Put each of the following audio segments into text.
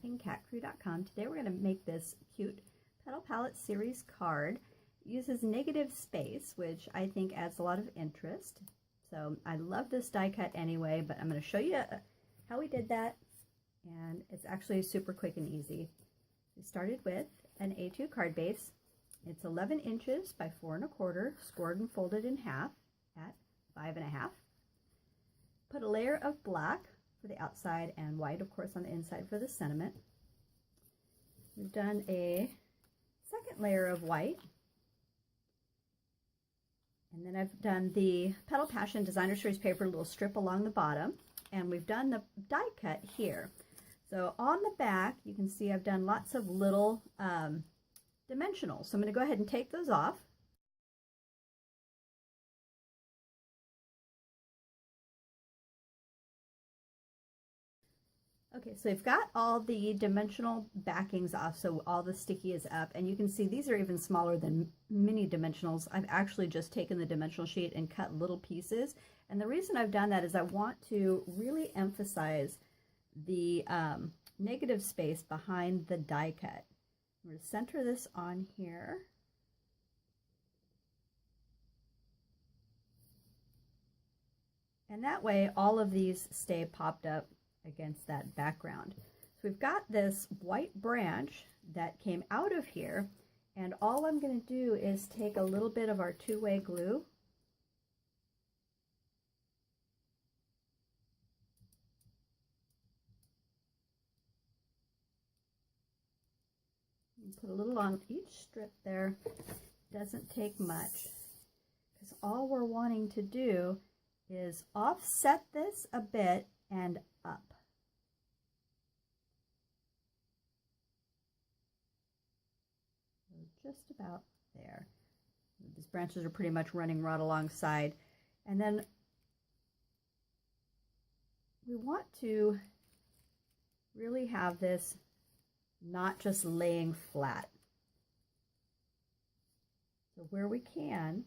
stampingcatcrew.com. Today we're going to make this cute Petal Palette series card. It uses negative space, which I think adds a lot of interest. So I love this die cut anyway, but I'm going to show you how we did that, and it's actually super quick and easy. We started with an A2 card base. It's 11 inches by 4 1/4, scored and folded in half at 5 1/2. Put a layer of black for the outside and white, of course, on the inside for the sentiment. We've done a second layer of white. And then I've done the Petal Passion Designer Series paper, little strip along the bottom. And we've done the die cut here. So on the back, you can see I've done lots of little dimensionals. So I'm going to go ahead and take those off. Okay, so we've got all the dimensional backings off, so all the sticky is up, and you can see these are even smaller than mini dimensionals. I've actually just taken the dimensional sheet and cut little pieces, and the reason I've done that is I want to really emphasize the negative space behind the die cut. I'm going to center this on here. And that way all of these stay popped up against that background. So we've got this white branch that came out of here, and all I'm going to do is take a little bit of our two-way glue and put a little on each strip there. Doesn't take much, because all we're wanting to do is offset this a bit and up. Just about there. These branches are pretty much running right alongside. And then we want to really have this not just laying flat. So where we can,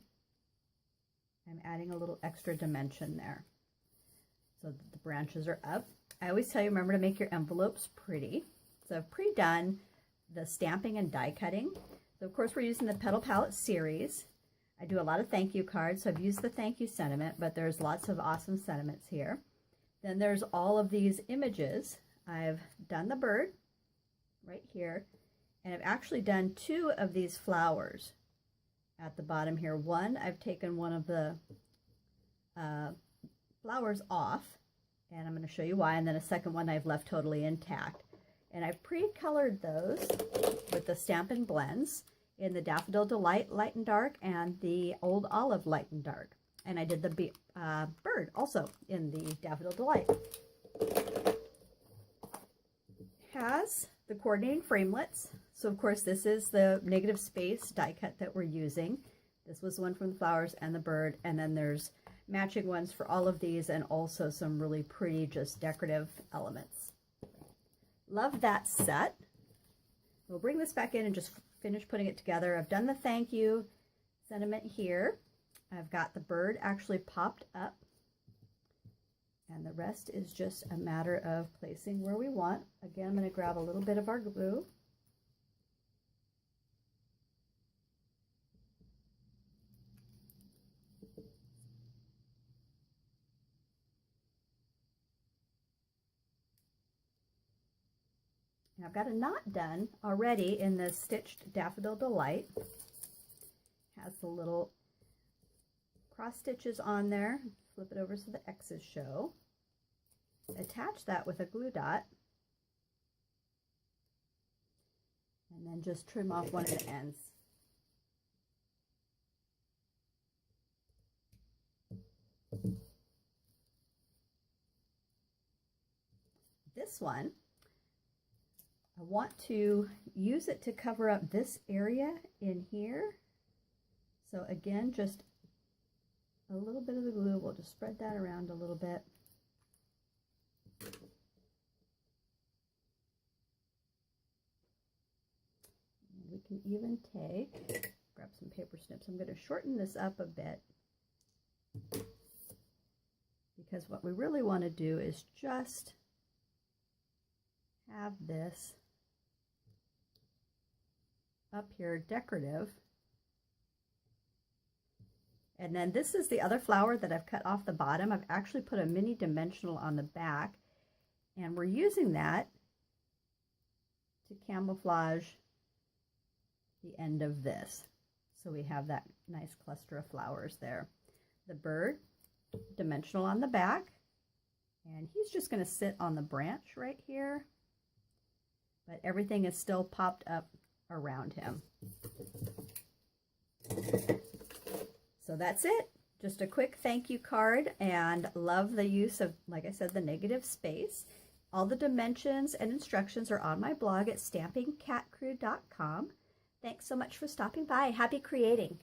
I'm adding a little extra dimension there so that the branches are up. I always tell you, remember to make your envelopes pretty. So I've pre-done the stamping and die cutting. So of course we're using the Petal Palette series. I do a lot of thank you cards, so I've used the thank you sentiment, but there's lots of awesome sentiments here. Then there's all of these images. I've done the bird right here, and I've actually done 2 of these flowers at the bottom here. One, I've taken one of the flowers off, and I'm going to show you why, and then a second one I've left totally intact. And I've pre-colored those with the Stampin' blends in the Daffodil Delight Light and Dark and the Old Olive Light and Dark. And I did the bird also in the Daffodil Delight. Has the coordinating framelets. So of course this is the negative space die cut that we're using. This was one from the flowers and the bird, and then there's matching ones for all of these, and also some really pretty just decorative elements. Love that set. We'll bring this back in and just finish putting it together. I've done the thank you sentiment here. I've got the bird actually popped up, and the rest is just a matter of placing where we want. Again, I'm going to grab a little bit of our glue. I've got a knot done already in the stitched Daffodil Delight. Has the little cross stitches on there. Flip it over so the X's show. Attach that with a glue dot. And then just trim off one of the ends. This one, I want to use it to cover up this area in here. So again, just a little bit of the glue. We'll just spread that around a little bit. And we can even grab some paper snips. I'm going to shorten this up a bit, because what we really want to do is just have this up here decorative. And then this is the other flower that I've cut off the bottom. I've actually put a mini dimensional on the back, and we're using that to camouflage the end of this. So we have that nice cluster of flowers there. The bird, dimensional on the back, and he's just going to sit on the branch right here, but everything is still popped up around him. So that's it. Just a quick thank you card, and love the use of, like I said, the negative space. All the dimensions and instructions are on my blog at stampincatcrew.com. Thanks so much for stopping by. Happy creating.